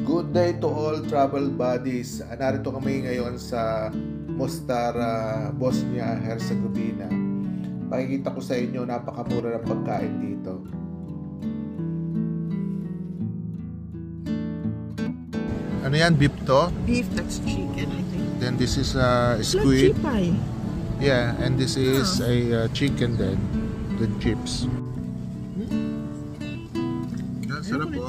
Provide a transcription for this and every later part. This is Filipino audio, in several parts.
Good day to all travel buddies. Narito kami ngayon sa Mostara, Bosnia, Herzegovina. Pakikita ko sa inyo, napakamura ng pagkain dito. Ano yan? Beef to? Beef, that's chicken, I think. Then this is squid. Pie. Yeah, and this is a chicken then. With chips. Yan, sarap po.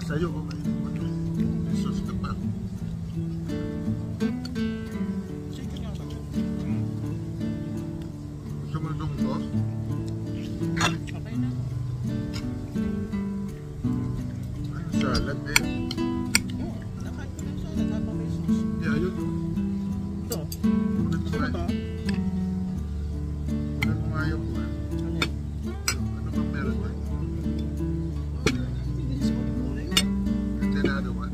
Sa'yo, okay. Sauce ka pa. Chicken nga ba? Gusto mo itong sauce? Okay na. Ay, salad eh. Oo, nakain ko ng salad habang may sauce. Yeah, yun o. Ito? Ito ba ito? Wala mo ayaw ko eh. Ano bang meron ba? Another one.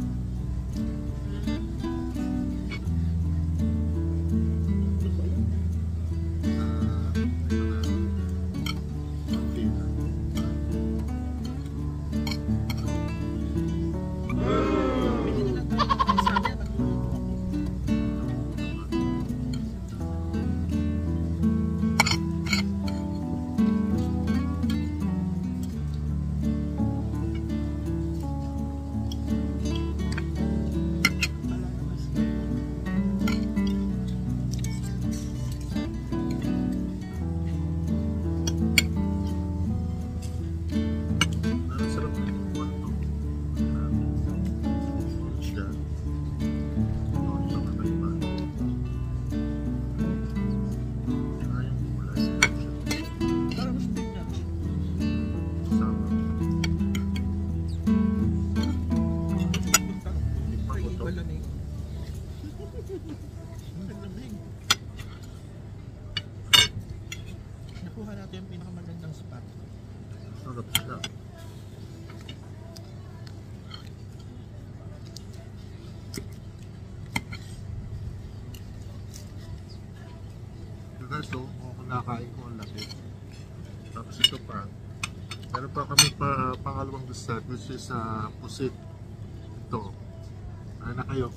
Nakuha natin yung pinakamagandang spot. Sarap siya. Ito, kung nakain ko ang laki. Tapos ito pa. Meron pa kami pangalawang dessert, which is pusit. Ito. Ano na kayo?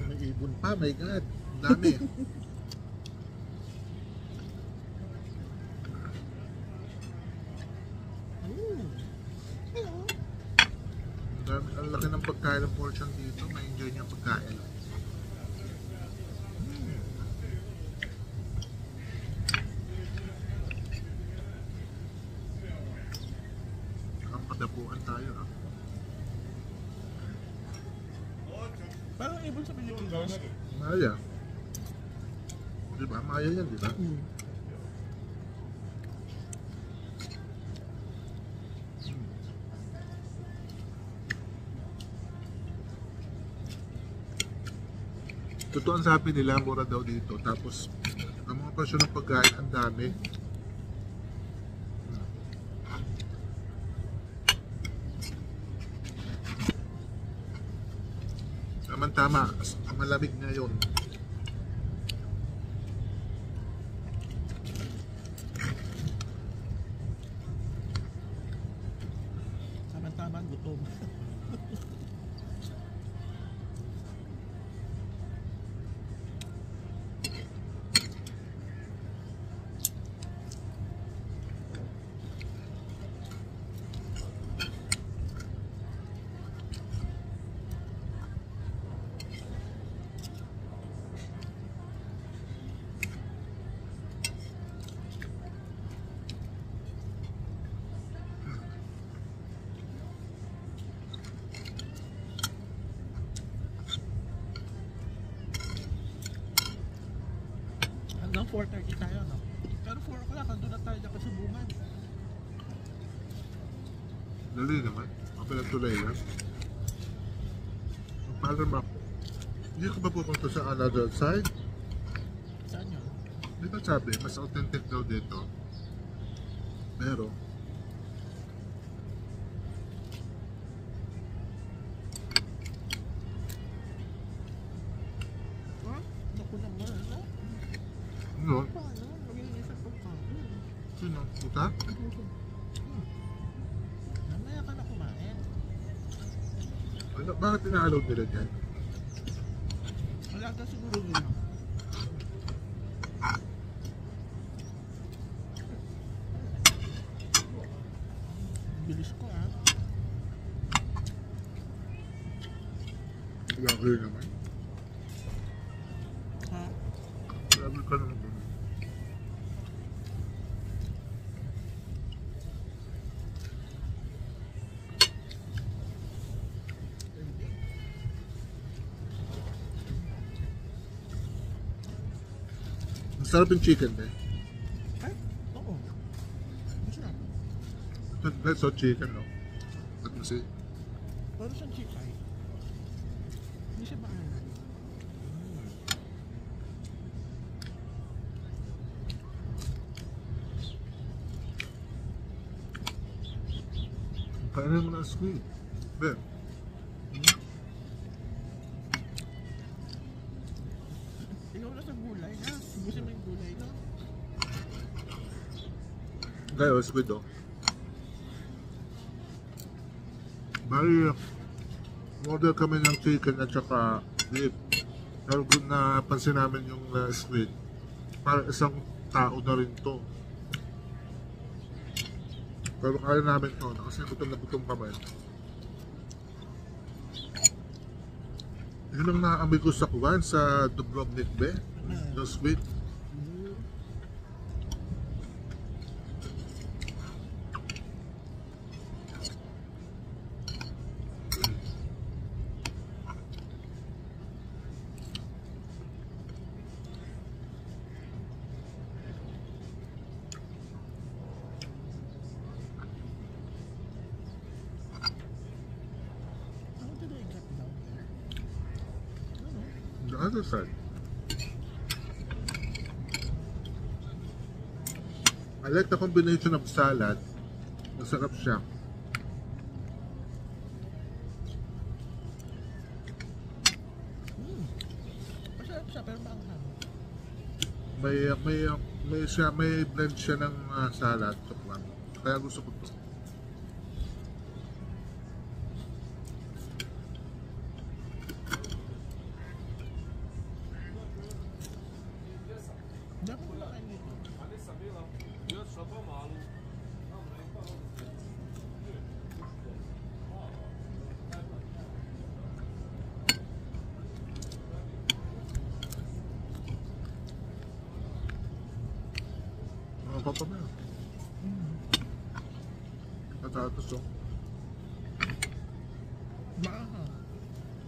May ibon pa, my God. Ang dami. Ang laki ng pagkain ng portion dito. Ma-enjoy niyo ang pagkain. Ang padapuan tayo. Parang ibon sa Pilipinas. Maya. Diba? Maya yan, diba? Totoo ang sabi nila, mura daw dito. Tapos, ang mga presyo ng pagkain, ang dami. Tama, malamig ngayon. Tama-tama, gutom. Hanggang 4:30 tayo, no? Pero 4 o'clock, andun na tayo sa Bungan. Dali naman. Kapalang tulay lang. Paano ba? Hindi ka ba pupunta sa another side? Saan yun? Di ba sabi, mas authentic daw dito. Pero, Ha? Mamaya ka na kumain. Ano, bakit ina-allow nila dyan? Wala ka siguro yun. Bilis ko ah. Vlogger naman. Ha? Vlogger ka naman. Masarap yung chicken eh. Ay? Oo. Masarap. That's all chicken, no? Let me see. Pero sa chikay, hindi siya maalan. Kainin mo na squid. Ben. Ikaw na sa gulay ha. Gusto mo yung gulay no? Kayo, squid oh. Bali, order kami ng chicken at saka beef. Pero kung napansin namin yung squid, para isang tao na rin to. Pero kaya namin to, kasi gutom na gutom kami. Yun ang naamoy ko sa kuwan, sa Dubrovnik Bay, yung squid. Ano ito na yung cut down? Ano? The other side. I like the combination of salad. Masarap siya. Masarap siya pero maanghang. May blend siya ng salad sa kwan. Kaya gusto ko to. Dapat ko lang dito. Mga papa na. Patatas oh. Maanghang.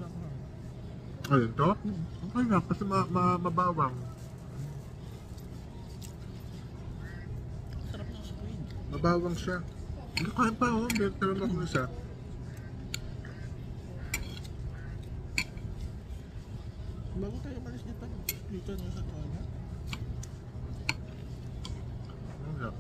Maanghang. Ayun to? Okay na, kasi mabawang. Sarap ng squid. Mabawang siya. Hindi kain pa oh, pero ako isa. Bago tayo malis dito na sa toilet. Ano?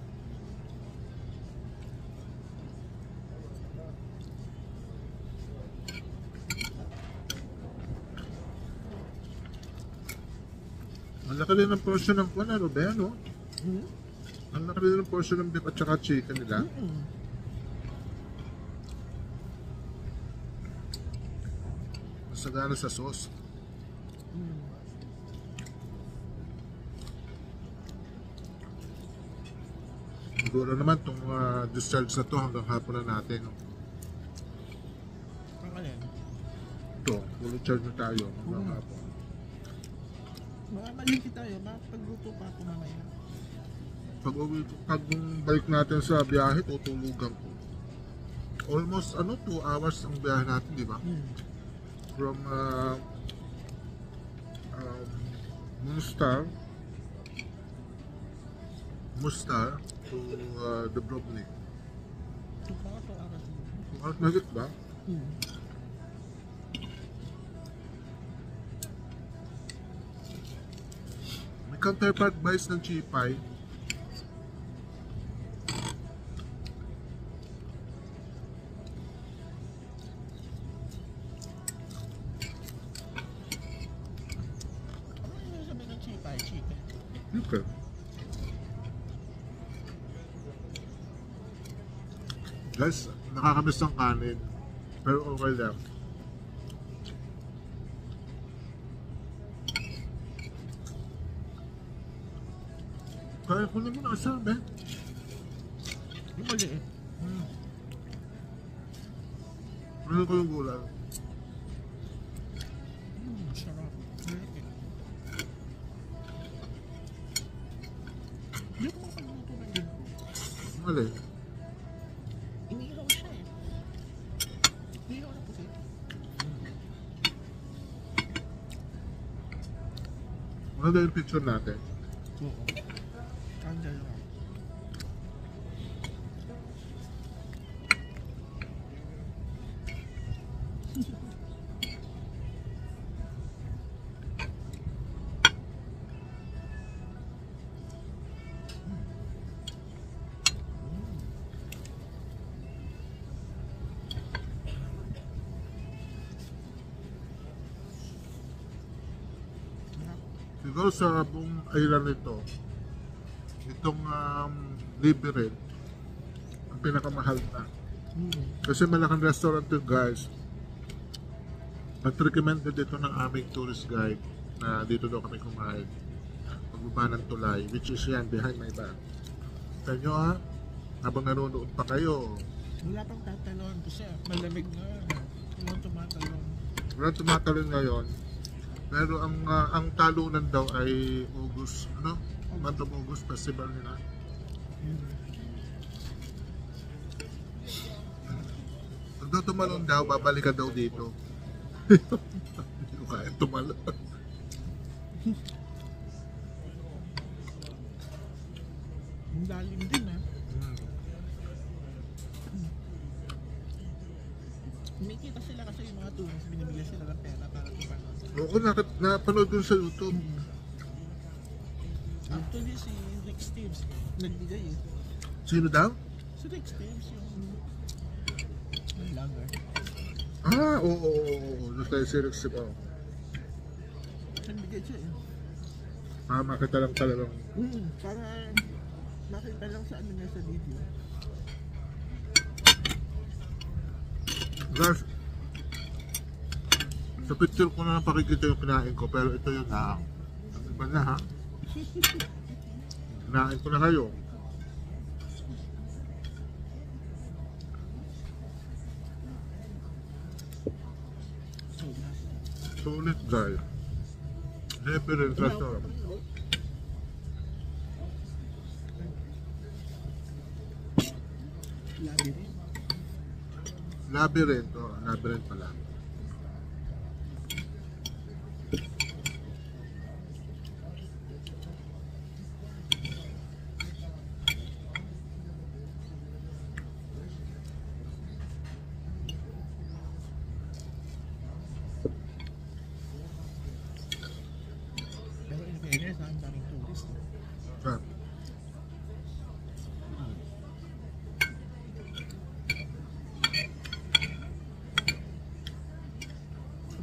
Ang laki din ng portion ng kwan, ano ba yan, no? Ang laki din ng portion ng beef at saka chicken nila. Masagana sa sauce. Siguro naman itong discharge na to hanggang hapon na natin. No? Ang alin? Ito, full charge na tayo hanggang hapon. Baka maliki tayo. Makapagluto pa ako mamaya. Pag balik natin sa biyahe, tutulugan ko. Almost 2 hours ang biyahe natin, di ba? From Mostar to Dubrovnik. Ito aras mo. Nagit ba? May counterpart buys ng Chipay. Ano yung sabihin ng chipay? Chicken. Okay. Guys, nakakamiss ng kanin. Pero okay lang. Kaya ko naman nakasabi. Yung maliit. Ano ko yung gulay? Sarap. Maliit. Hindi ko makapagluto ng ginto. Mali. Inihaw siya eh. Inihaw na pusit. Ano yung picture natin? Oo. Ang dalawa. Siguro sa buong island nito, itong Liberin, ang pinakamahal na. Kasi malaking restaurant to guys. At-recommended dito ng aming tourist guide na dito daw kami kumain. Pagbaba ng tulay, which is yan, behind my back. Sa inyo ha, habang nanonood pa kayo, Wala pang tatalon kasi malamig na. Walang tumatalon. walang tumatalon ngayon. Pero ang talunan daw ay August, ano? Month of August festival nila. Pag daw tumalon daw, babalik ka daw dito. Hindi ko kaya tumalon. Ang lalim din ah. Kumikita sila kasi yung mga tourists, binibigyan sila ng pera para tumalon. Oo, napanood dun sa YouTube. Actually, si Rick Steves nagbigay eh. Sino daw? Si Rick Steves yung vlogger. Ah, oo. Doon tayo si Rex. Oh. Nagbigay siya eh. Makita lang talagang. Para makita lang sa ano niya sa video. Guys, sa picture ko na napakikita yung kinain ko, pero ito yung ang iba na ha. Kinain ko na kayo. Sulit guys. Liberin restaurant. Labyrinth. Labyrinth. Oh, labyrinth pala. Pero in fairness, ang daming tourist. Sarap.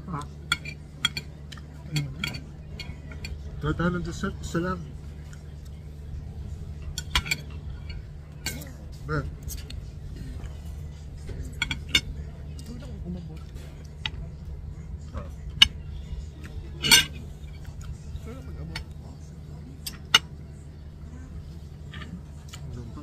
Ah, Ano na? tara tayo ng dessert. Isa lang. Ben, Ito lang umabot. ah, Ito lang mag-abot. ano to?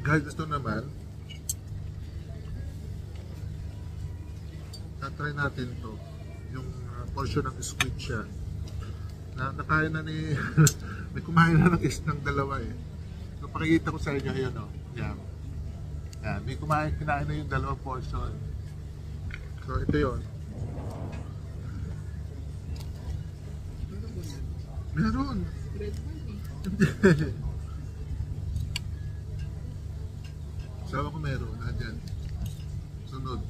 Guys, gusto naman tatry natin to yung portion ng squid siya na nakain na ni may kumain na ng ng dalawa eh. So pakikita ko sa inyo yun o. Yan. Yan. May kinain na yung dalawang portion. So ito yun. Meron. Red wine eh. Sabi ko meron. Nandyan. Sunod.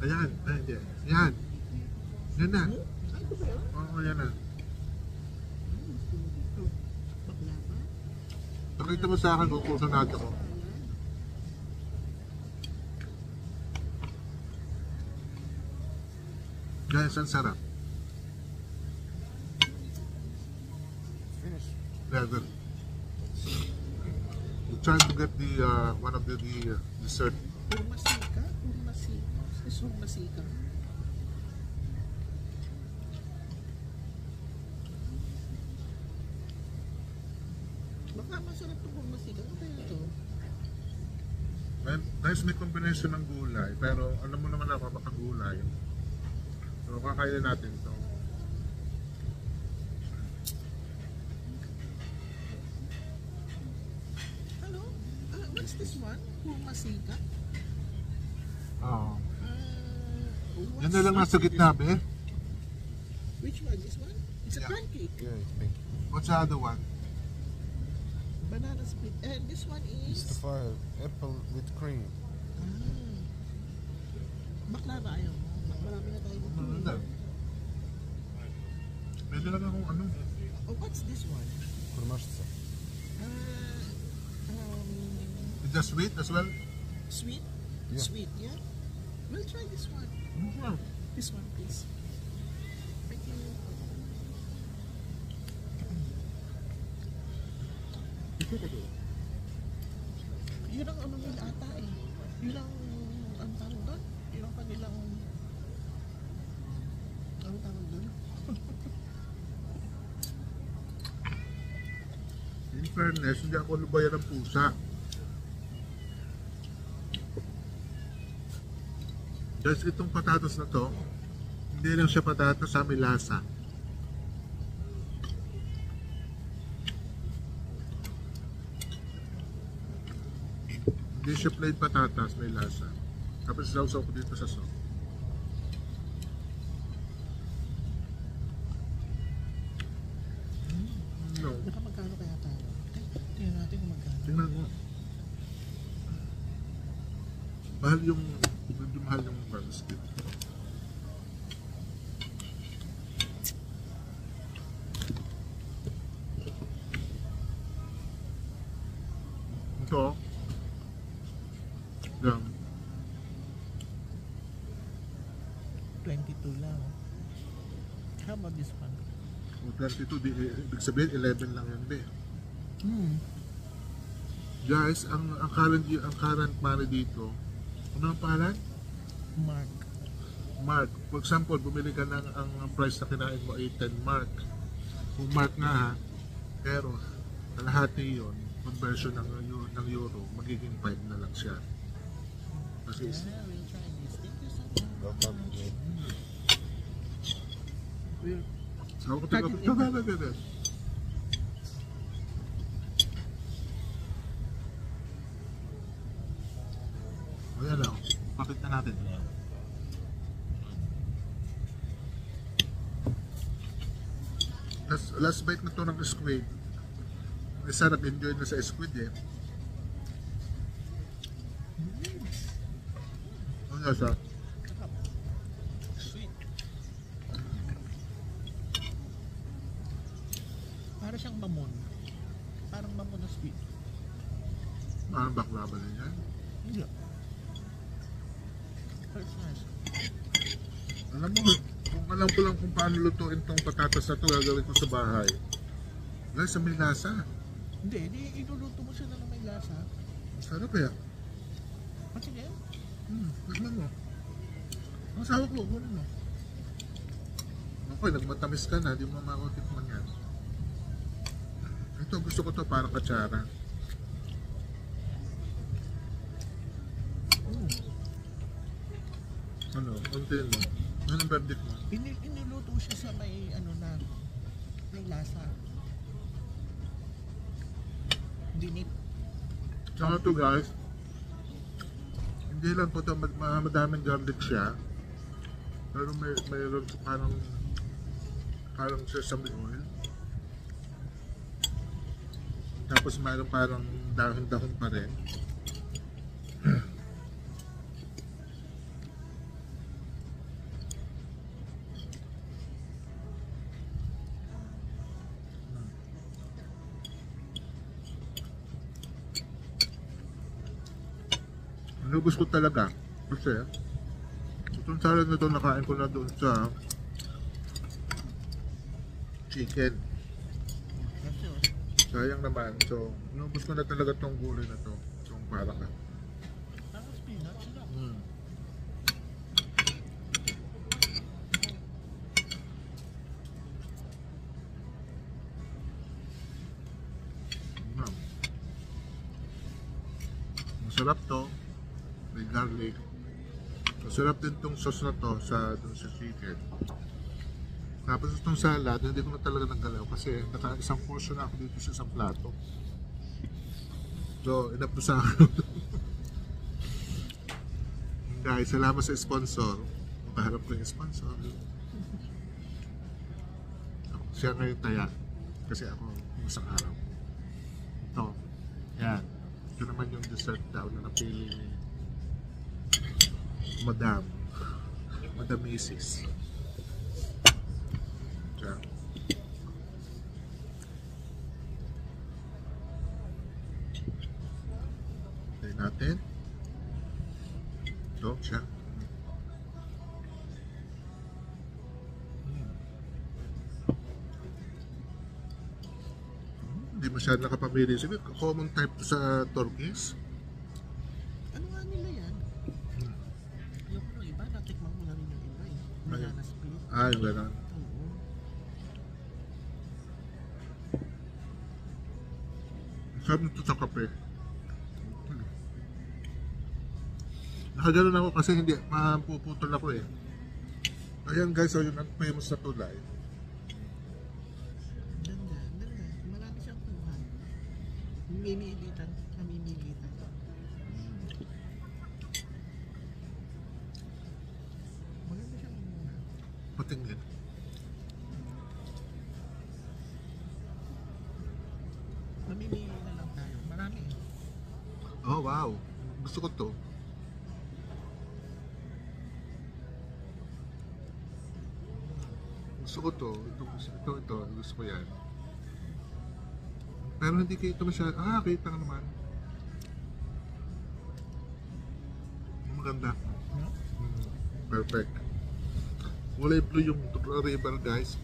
Ayan. Ayan. Yan. Yan na. Oo, yan na. Pakita mo sa akin kung kursunado ko. Guys, ang sarap. Finish. Yeah, good. We're trying to get the one of the dessert. Puro masika. Puro masika. Is masika. Baka masarap itong puro masika. Ano kaya ito? Guys, may combination ng gulay, pero alam mo naman ako baka gulay. So, kakainin natin ito. Hello? What's this one? Puro masika? Oo. What's- Yan na lang nasa gitna, be. Which one? This one? It's a Yeah. pancake. Yeah, it's pink. What's the other one? Banana split. And this one It's the is... fire. Apple with cream. Baklava ayaw mo. Marami na tayo dito. Ano na? Pwede lang akong ano. Oh, what's this one? Kurmashta. Is that sweet as well? Sweet? Yeah. Sweet, yeah? We'll try this one. Mm-hmm. This one, please. Thank you. Yun ang ano nila ata eh. Yun ang tawag doon? Yun ang kanilang... Ano tawag doon? In fairness, hindi ako lubayan ng pusa. Guys, itong patatas na to, hindi lang siya patatas, may lasa. Hindi siya plain patatas, may lasa. Tapos sausaw ko dito sa sauce. No, Baka magkano kaya tayo? Tingnan natin kung magkano. tingnan mo. Medyo mahal yung basket. Ito, yan. 22 lang. How about this one? O 22, ibig sabihin 11 lang yun, be. Guys, ang current money dito, ano ang pangalan? Mark. Mark. For example, bumili ka ng ang price na kinain mo ay 10 mark. Kung mark nga ha, pero kalahati yun, conversion ng euro, magiging 5 na lang siya. Kasi Yeah, we'll try this. Thank you so much. We'll... so, ito. O yan lang, pakita natin. Last bite na to ng squid. Isa nag-enjoy na sa squid eh. Ano siya? Sweet. Para siyang mamon. Parang mamon na sweet. Parang baklava din yan. Hindi. But it's nice. Alam mo, kung alam ko lang kung paano lutuin tong patatas na to, gagawin ko sa bahay. Guys, may lasa. Hindi, iluluto mo siya na may lasa. Sarap eh. At sige, Tignan mo. Ang sawa ko, kunin mo. Okay, nagmatamis ka na, di mo makutikman yan. Ito, gusto ko to parang katsara. Ano, untiin mo. Anong verdict mo? inuluto siya sa may ano na may lasa. Dinip. Tsaka to guys, hindi lang po ito, madaming garlic siya. Pero mayroon parang sesame oil. Tapos mayroon parang dahon-dahon pa rin. Inubos ko talaga. Kasi, itong salad na ito nakain ko na doon sa chicken. Kasi, oh. Sayang naman. So, inubos ko na talaga itong gulay na ito. Itong parang Parang spinach na. Masarap to. May garlic. Masarap din tong sauce na to sa dun sa chicken. Tapos itong salad, hindi ko na talaga naggalaw kasi naka-isang portion na ako dito sa isang plato. So, enough to sa akin. Guys, salamat sa sponsor. Makaharap ko yung sponsor. Siya ngayon taya. Kasi ako yung isang araw. Ito. Yan. Ito naman yung dessert daw na napili ni Madam Mrs. Siya. Tayo natin. Ito siya. Hindi masyadong nakapamili. Sige, common type to sa Turkish. Ano nga nila yan? Ayoko ng iba, natikman mo na rin yung iba eh. Ayun. Banana split. Ah, yung gano'n. Oo. Sarap nito sa kape. Nakaganon ako kasi hindi, mapuputol ako eh. Ayan guys, so yun ang famous na tulay. Ganda, ganda. Marami siyang kuha. Namimilitan. Maganda siyang kuha. Patingin. Namimili na lang tayo. Marami eh. Oh wow, gusto ko to. Gusto ko to. Ito. Gusto ko yan. Pero hindi kita masyado. Ah, kita nga naman. Maganda. Perfect. Kulay blue yung river guys.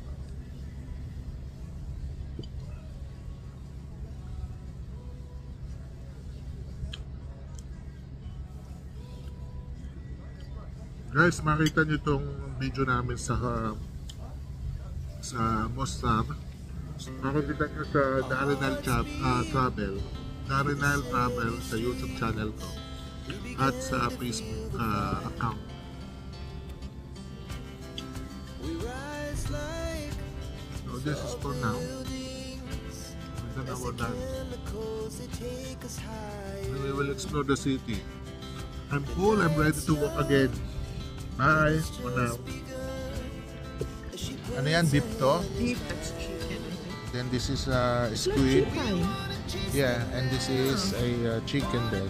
Guys, makita nyo itong video namin sa Mostar. Makikita nyo sa Darinal Travel. Darinal Travel sa YouTube channel ko. At sa Facebook account. So this is for now. And then we're done. Then we will explore the city. I'm full, I'm ready to walk again. Bye for now. Ano yan? Beef to? Beef, that's chicken, I think. Then this is squid. Chicken. Yeah, and this is a chicken then.